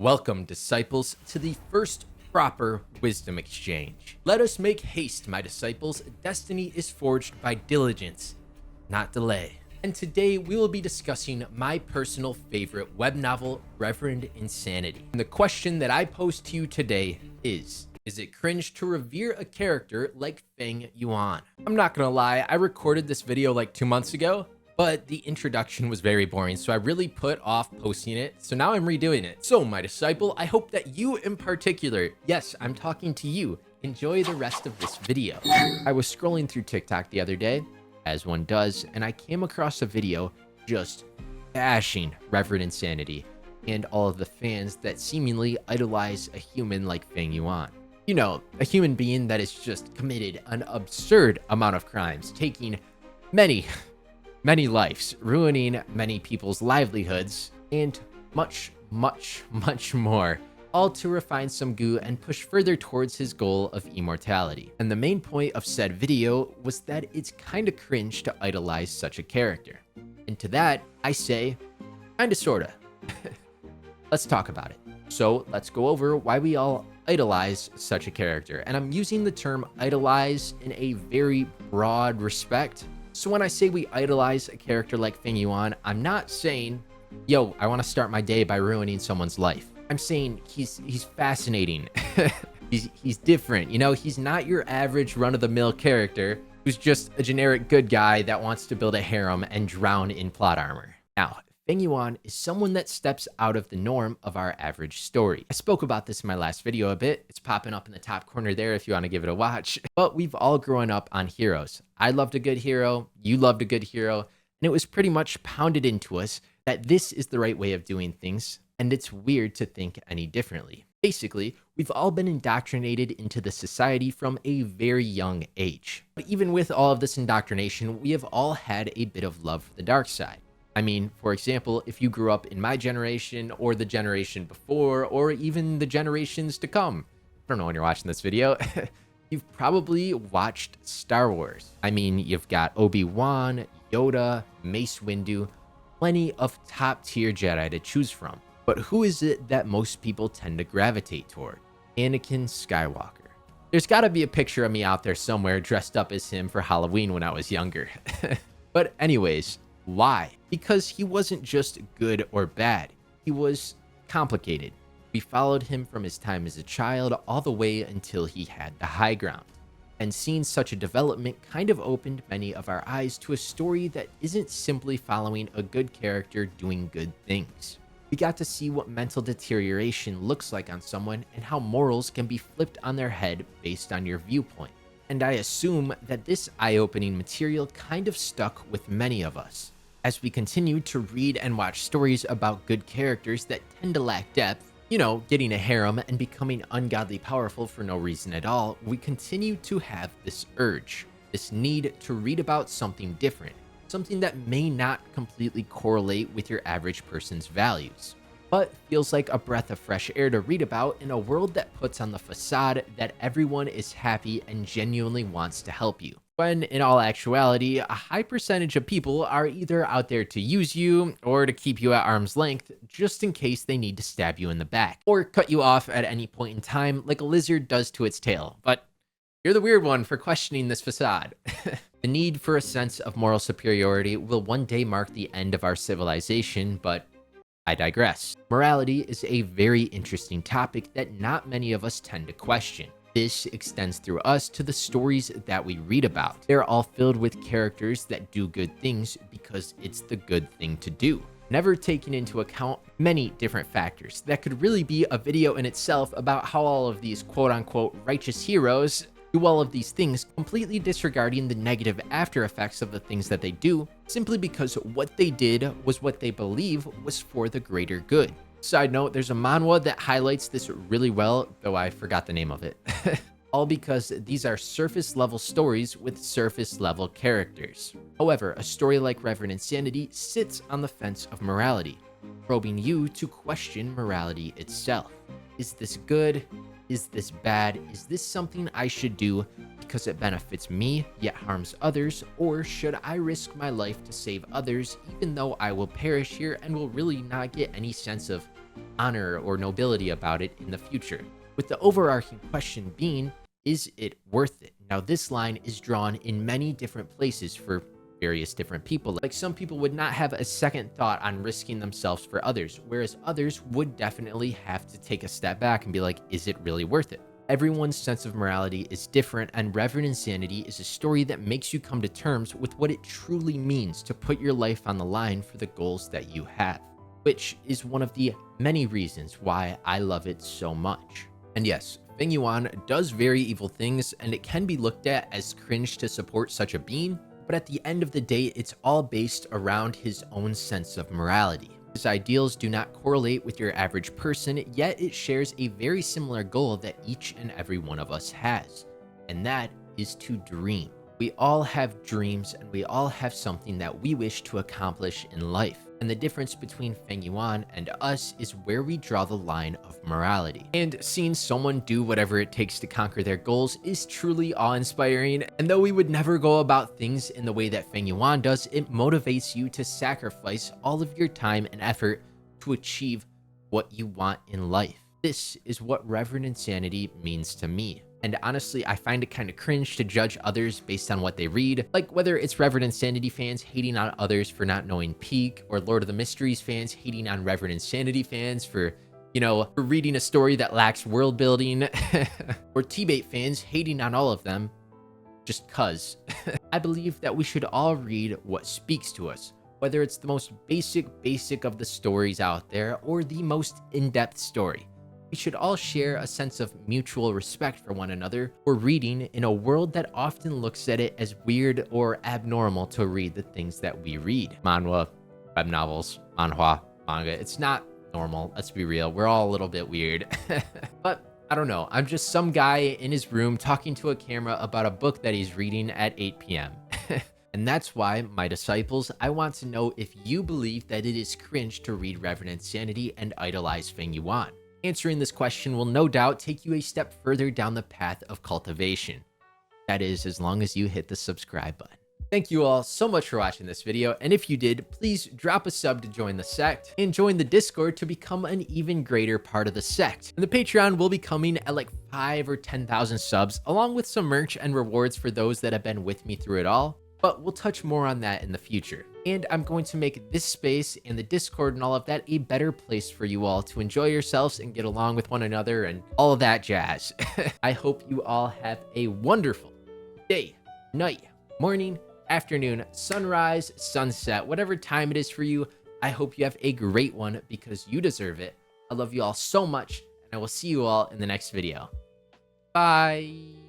Welcome, disciples, to the first proper wisdom exchange. Let us make haste, my disciples. Destiny is forged by diligence, not delay. And today we will be discussing my personal favorite web novel, Reverend Insanity. And the question that I pose to you today is it cringe to revere a character like Fang Yuan? I'm not gonna lie, I recorded this video like 2 months ago, but the introduction was very boring, so I really put off posting it, so now I'm redoing it. So, my disciple, I hope that you in particular, yes, I'm talking to you, enjoy the rest of this video. I was scrolling through TikTok the other day, as one does, and I came across a video just bashing Reverend Insanity and all of the fans that seemingly idolize a human like Fang Yuan. You know, a human being that has just committed an absurd amount of crimes, taking many lives, ruining many people's livelihoods, and much more, all to refine some goo and push further towards his goal of immortality. And the main point of said video was that it's kinda cringe to idolize such a character. And to that, I say, kinda sorta. Let's talk about it. So let's go over why we all idolize such a character. And I'm using the term idolize in a very broad respect. So when I say we idolize a character like Fang Yuan, I'm not saying, yo, I want to start my day by ruining someone's life. I'm saying he's fascinating. he's different. You know, he's not your average run-of-the-mill character who's just a generic good guy that wants to build a harem and drown in plot armor. Now, Fang Yuan is someone that steps out of the norm of our average story. I spoke about this in my last video a bit. It's popping up in the top corner there if you want to give it a watch. But we've all grown up on heroes. I loved a good hero, you loved a good hero, and it was pretty much pounded into us that this is the right way of doing things, and it's weird to think any differently. Basically, we've all been indoctrinated into the society from a very young age. But even with all of this indoctrination, we have all had a bit of love for the dark side. I mean, for example, if you grew up in my generation or the generation before, or even the generations to come, I don't know when you're watching this video, you've probably watched Star Wars. I mean, you've got Obi-Wan, Yoda, Mace Windu, plenty of top tier Jedi to choose from. But who is it that most people tend to gravitate toward? Anakin Skywalker. There's gotta be a picture of me out there somewhere dressed up as him for Halloween when I was younger. But anyways, why? Because he wasn't just good or bad. He was complicated. We followed him from his time as a child all the way until he had the high ground. And seeing such a development kind of opened many of our eyes to a story that isn't simply following a good character doing good things. We got to see what mental deterioration looks like on someone and how morals can be flipped on their head based on your viewpoint. And I assume that this eye-opening material kind of stuck with many of us. As we continue to read and watch stories about good characters that tend to lack depth, you know, getting a harem and becoming ungodly powerful for no reason at all, we continue to have this urge, this need to read about something different, something that may not completely correlate with your average person's values, but feels like a breath of fresh air to read about in a world that puts on the facade that everyone is happy and genuinely wants to help you. When in all actuality, a high percentage of people are either out there to use you or to keep you at arm's length just in case they need to stab you in the back or cut you off at any point in time like a lizard does to its tail. But you're the weird one for questioning this facade. The need for a sense of moral superiority will one day mark the end of our civilization, but I digress. Morality is a very interesting topic that not many of us tend to question. This extends through us to the stories that we read about. They're all filled with characters that do good things because it's the good thing to do, never taking into account many different factors that could really be a video in itself about how all of these quote-unquote righteous heroes do all of these things, completely disregarding the negative after effects of the things that they do, simply because what they did was what they believe was for the greater good. Side note, there's a manhwa that highlights this really well, though I forgot the name of it. All because these are surface level stories with surface level characters. However, a story like Reverend Insanity sits on the fence of morality, probing you to question morality itself. Is this good? Is this bad? Is this something I should do because it benefits me yet harms others? Or should I risk my life to save others even though I will perish here and will really not get any sense of honor or nobility about it in the future, with the overarching question being, is it worth it? Now, this line is drawn in many different places for various different people. Like, some people would not have a second thought on risking themselves for others, whereas others would definitely have to take a step back and be like, is it really worth it? Everyone's sense of morality is different, and Reverend Insanity is a story that makes you come to terms with what it truly means to put your life on the line for the goals that you have, which is one of the many reasons why I love it so much. And yes, Fang Yuan does very evil things, and it can be looked at as cringe to support such a being, but at the end of the day, it's all based around his own sense of morality. His ideals do not correlate with your average person, yet it shares a very similar goal that each and every one of us has, and that is to dream. We all have dreams, and we all have something that we wish to accomplish in life. And the difference between Fang Yuan and us is where we draw the line of morality. And seeing someone do whatever it takes to conquer their goals is truly awe-inspiring. And though we would never go about things in the way that Fang Yuan does, it motivates you to sacrifice all of your time and effort to achieve what you want in life. This is what Reverend Insanity means to me. And honestly, I find it kind of cringe to judge others based on what they read, like whether it's Reverend Insanity fans hating on others for not knowing Peak, or Lord of the Mysteries fans hating on Reverend Insanity fans for, for reading a story that lacks world building, or T-Bait fans hating on all of them just cuz. I believe that we should all read what speaks to us, whether it's the most basic of the stories out there or the most in-depth story. We should all share a sense of mutual respect for one another for reading in a world that often looks at it as weird or abnormal to read the things that we read. Manhwa, web novels, manhwa, manga. It's not normal. Let's be real. We're all a little bit weird. But I don't know. I'm just some guy in his room talking to a camera about a book that he's reading at 8 p.m. And that's why, my disciples, I want to know if you believe that it is cringe to read Reverend Insanity and idolize Fang Yuan. Answering this question will no doubt take you a step further down the path of cultivation. That is, as long as you hit the subscribe button. Thank you all so much for watching this video, and if you did, please drop a sub to join the sect, and join the Discord to become an even greater part of the sect. And the Patreon will be coming at like 5 or 10,000 subs, along with some merch and rewards for those that have been with me through it all. But we'll touch more on that in the future. And I'm going to make this space and the Discord and all of that a better place for you all to enjoy yourselves and get along with one another and all of that jazz. I hope you all have a wonderful day, night, morning, afternoon, sunrise, sunset, whatever time it is for you. I hope you have a great one because you deserve it. I love you all so much, and I will see you all in the next video. Bye.